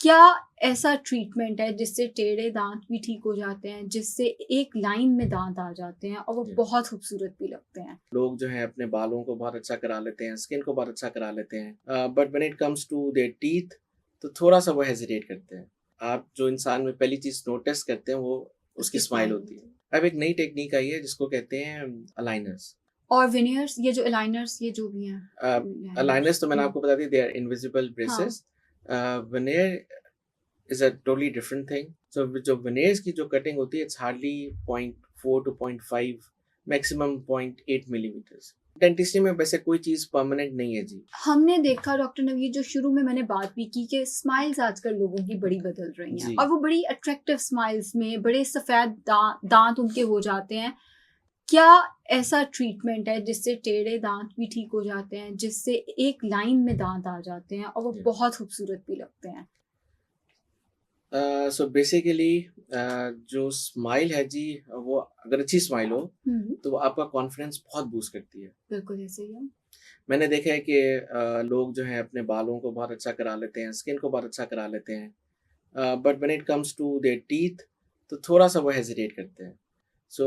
क्या ऐसा ट्रीटमेंट है जिससे टेढ़े दांत भी ठीक हो जाते हैं, जिससे एक लाइन में दांत आ जाते हैं और वो जी। बहुत खूबसूरत भी लगते हैं? लोग जो है अपने बालों को बहुत अच्छा करा लेते हैं, स्किन को बहुत अच्छा करा लेते हैं, but when it comes to their teeth तो थोड़ा-सा वो हेजिटेट करते हैं। आप जो इंसान में पहली चीज़ नोटिस करते हैं वो उसकी उसकी स्माइल स्माइल होती है। होती है। अब एक नई टेक्नीक आई है जिसको कहते हैं अलाइनर्स। और विनियर्स, ये जो अलाइनर्स, ये जो भी हैं अ, लाइनर्स। अलाइनर्स तो मैंने आपको बता दिया, दे आर इनविजिबल हाँ। Braces. Veneer is a totally different thing. So जो वेनियर्स की जो कटिंग होती है it's hardly 0.4 to 0.5 maximum 0.8 millimetres. Dentistry में वैसे कोई चीज़ परमानेंट नहीं है जी। हमने देखा डॉक्टर नवीद, जो शुरू में मैंने बात भी की कि स्माइल्स आजकल लोगों की बड़ी बदल रही हैं जी। और वो बड़ी अट्रैक्टिव स्माइल्स में बड़े सफ़ेद दांत उनके हो जाते हैं। क्या ऐसा ट्रीटमेंट है जिससे टेढ़े दांत भी ठीक हो जाते हैं, जिससे एक लाइन में दांत आ जाते हैं और वो जी। बहुत खूबसूरत भी लगते हैं? सो बेसिकली जो स्माइल है जी, वो अगर अच्छी स्माइल हो तो वो आपका कॉन्फिडेंस बहुत बूस्ट करती है। बिल्कुल ऐसे ही है। मैंने देखा है कि लोग जो है अपने बालों को बहुत अच्छा करा लेते हैं, स्किन को बहुत अच्छा करा लेते हैं, but when it comes to their teeth तो थोड़ा-सा वो हेजिटेट करते हैं। सो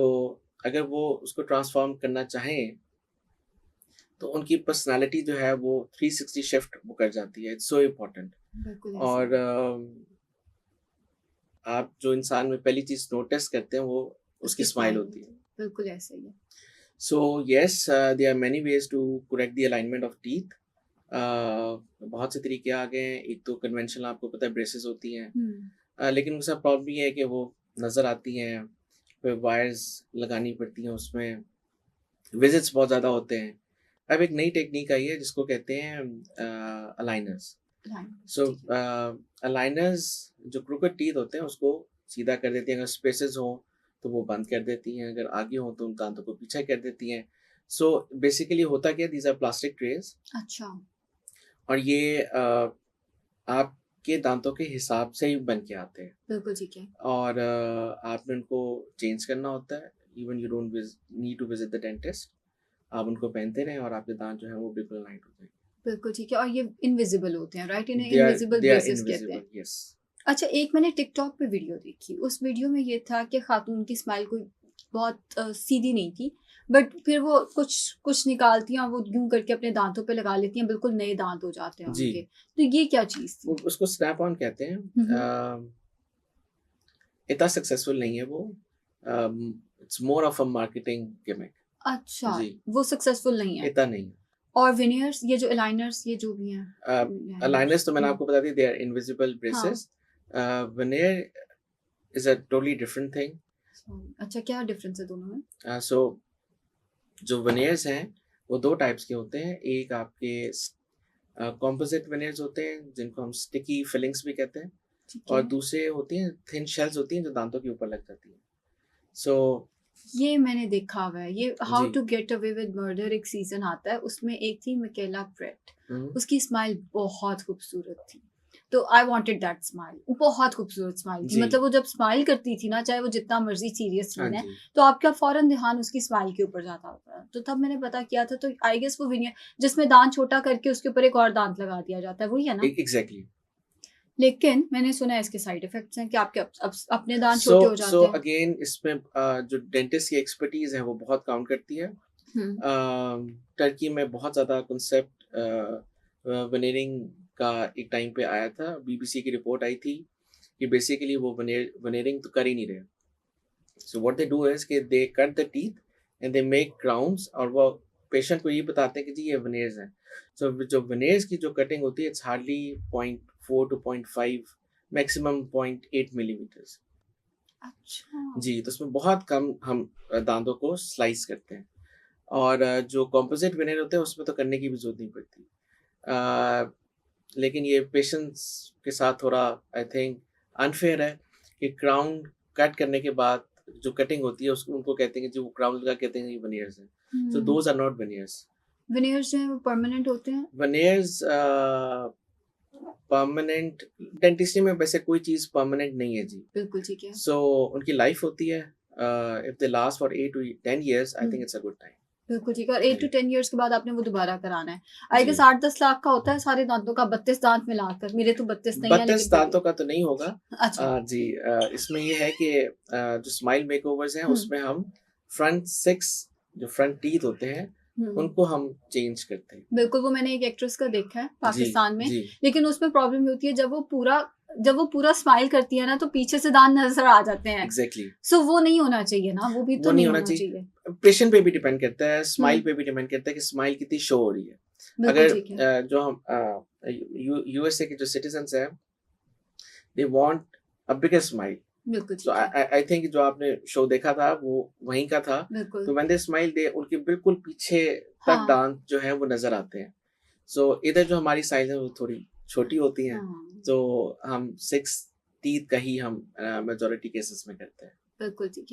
अगर वो उसको ट्रांसफ़ॉर्म करना चाहें तो उनकी पर्सनैलिटी जो है वो 360 शिफ्ट वो कर जाती है। It's so important. बिल्कुल ऐसे ही और है। आप जो इंसान में पहली चीज़ नोटिस करते हैं वो उसकी उसकी स्माइल स्माइल होती है। होती है। बिल्कुल ऐसे ही है। So yes, there are many ways to correct the alignment of teeth. बहुत से तरीके आ गए हैं। एक तो कन्वेंशनल, आपको पता है, ब्रेसेस होती हैं। हम्म। लेकिन उसका प्रॉब्लम ये है कि वो नज़र आती हैं, फिर वायर्स लगानी पड़ती हैं उसमें, विज़िट्स बहुत ज़्यादा होते हैं। अब एक नई टेक्नीक आई है जिसको कहते हैं अलाइनर्स। लाइनर्स, सो ठीक है। अलाइनर्स जो क्रोकेड टीथ होते हैं उसको सीधा कर देती हैं। अगर स्पेसेस हों तो वो बंद कर देती हैं, अगर आगे हों तो उन दांतों को पीछे कर देती हैं। सो बेसिकली होता क्या है, दीज आर प्लास्टिक ट्रेज। अच्छा। और ये आपके दांतों के हिसाब से ही बन के आते हैं। बिल्कुल ठीक है। और आपने उनको चेंज करना होता है। Even you don't need to visit the dentist. आप उनको पहनते रहें और आपके दांत जो है वो बिल्कुल लाइट हो जाएंगे। बिल्कुल ठीक है। और ये इनविजिबल होते हैं, राइट? इन्हें they are invisible they are braces कहते हैं। Invisible, yes. अच्छा, एक मैंने टिकटॉक पे वीडियो देखी। उस वीडियो में ये था कि खातून की स्माइल कोई बहुत सीधी नहीं थी, बट फिर वो कुछ कुछ निकालती हैं और वो यूं करके अपने दांतों पे लगा लेती हैं, बिल्कुल नए दांत हो जाते हैं जी, उनके। तो ये क्या चीज़ वो थी? उसको स्नैप ऑन कहते हैं। हम्म। इतना सक्सेसफुल नहीं है वो। It's more of a marketing gimmick. अच्छा, जी, वो सक्सेसफुल नहीं है। इतना नहीं है। और विनियर्स, ये जो अलाइनर्स, ये जो भी हैं अलाइनर्स लाइनर्स। तो मैंने आपको बता दिया, दे आर इनविजिबल हाँ। Braces. Vernier is a totally different thing. अच्छा, क्या डिफरेंस है दोनों में? सो जो वेनियर्स हैं वो दो टाइप्स के होते हैं। एक आपके कॉम्पोजिट वेनियर्स होते हैं जिनको हम स्टिकी फिलिंग्स भी कहते हैं। ठीक और है। दूसरे होती हैं थिन शेल्स होती हैं जो दांतों के ऊपर लग जाती हैं। सो ये मैंने देखा हुआ है। ये हाउ जी। To get away with murder एक सीजन आता है, उसमें एक थी मिकेला प्रेट। हम्म, उसकी स्माइल बहुत खूबसूरत थी। तो आई वांटेड दैट स्माइल। बहुत खूबसूरत स्माइल थी। जी। मतलब वो जब स्माइल करती थी ना, चाहे वो जितना मर्जी सीरियस हाँ सीन है, जी। तो आपका फौरन ध्यान उसकी स्माइल के ऊपर जाता होता है। तो तब मैंने पता किया था। तो आई गेस वो विनियर जिसमें दांत छोटा करके उसके ऊपर एक और दांत लगा दिया जाता है, वही है ना? एग्जैक्टली। लेकिन मैंने सुना है इसके साइड इफेक्ट्स हैं कि आपके अपने दांत सो छोटे हो सो जाते हैं। अगेन इसमें जो डेंटिस्ट की एक्सपर्टीज है वो बहुत काउंट करती है। हम्म। टर्की में बहुत ज़्यादा कंसेप्ट वेनेरिंग का एक टाइम पे आया था। बीबीसी की रिपोर्ट आई थी कि बेसिकली वो वेनेरिंग तो कर ही नहीं रहे। So what they do is कि they cut the teeth and they make crowns, और वो पेशेंट को ये बताते हैं कि जी ये वेनेयर्स हैं। सो जो वेनेयर्स की जो कटिंग होती है it's hardly 0.4 to 0.5 maximum 0.8 millimetres. अच्छा। जी, तो उसमें बहुत कम हम दांतों को स्लाइस करते हैं। और जो कॉम्पोजिट विनेयर होते हैं उसमें तो करने की भी ज़रूरत नहीं पड़ती। लेकिन ये पेशेंट्स के साथ थोड़ा आई थिंक अनफेयर है कि क्राउन कट करने के बाद जो कटिंग होती है उसको उनको कहते हैं कि जो क्राउन लगा कहते हैं ये veneers हैं। So hmm. Those are not veneers। Veneers जो हैं वो परमानेंट होते हैं? veneers परमानेंट, डेंटिस्ट्री में वैसे कोई चीज़ परमानेंट नहीं है जी। बिल्कुल ठीक है। सो उनकी लाइफ होती है। If they last for 8 to 10 years I think hmm. It's a good time. बिल्कुल ठीक है। और 8 टू जी 10 इयर्स के बाद आपने वो दोबारा कराना है। आई गेस जी 8-10 लाख का होता है सारे दांतों का, 32 दांत मिलाकर। मेरे तो 32 नहीं है 32 लेकिन फिर भी। दांतों का तो नहीं होगा। अच्छा। जी इसमें ये है कि जो स्माइल मेकओवर्स हैं हुँ, उसमें हम फ्रंट 6 जो फ्रंट टीथ होते हैं हुँ। उनको हम चेंज करते हैं। बिल्कुल, वो मैंने एक एक्ट्रेस का देखा है जी, पाकिस्तान में, जी। लेकिन उसमें प्रॉब्लम ये होती है जब वो पूरा स्माइल करती है ना तो पीछे से दांत नज़र आ जाते हैं। एग्ज़ैक्टली सो वो नहीं होना चाहिए ना, वो भी वो तो नहीं नहीं होना होना चाहिए। चाहिए। पेशेंट पे भी डिपेंड करता है, हुँ, स्माइल पे भी डिपेंड करता है कि स्माइल कितनी शो हो रही है। बिल्कुल अगर ठीक है। जो हम यूएसए के जो सिटीज़न्स हैं, they want a bigger smile. बिल्कुल सो ठीक है। आई थिंक जो आपने शो देखा था वो वहीं का था। बिल्कुल। तो व्हेन दे स्माइल दे उनके बिल्कुल पीछे तक हाँ, दाँत जो हैं वो नज़र आते हैं। सो इधर जो हमारी साइज़ है वो थोड़ी छोटी होती हैं। हाँ। तो हम 6 टीथ का ही हम मेजॉरिटी केसेस में करते हैं। बिल्कुल ठीक है।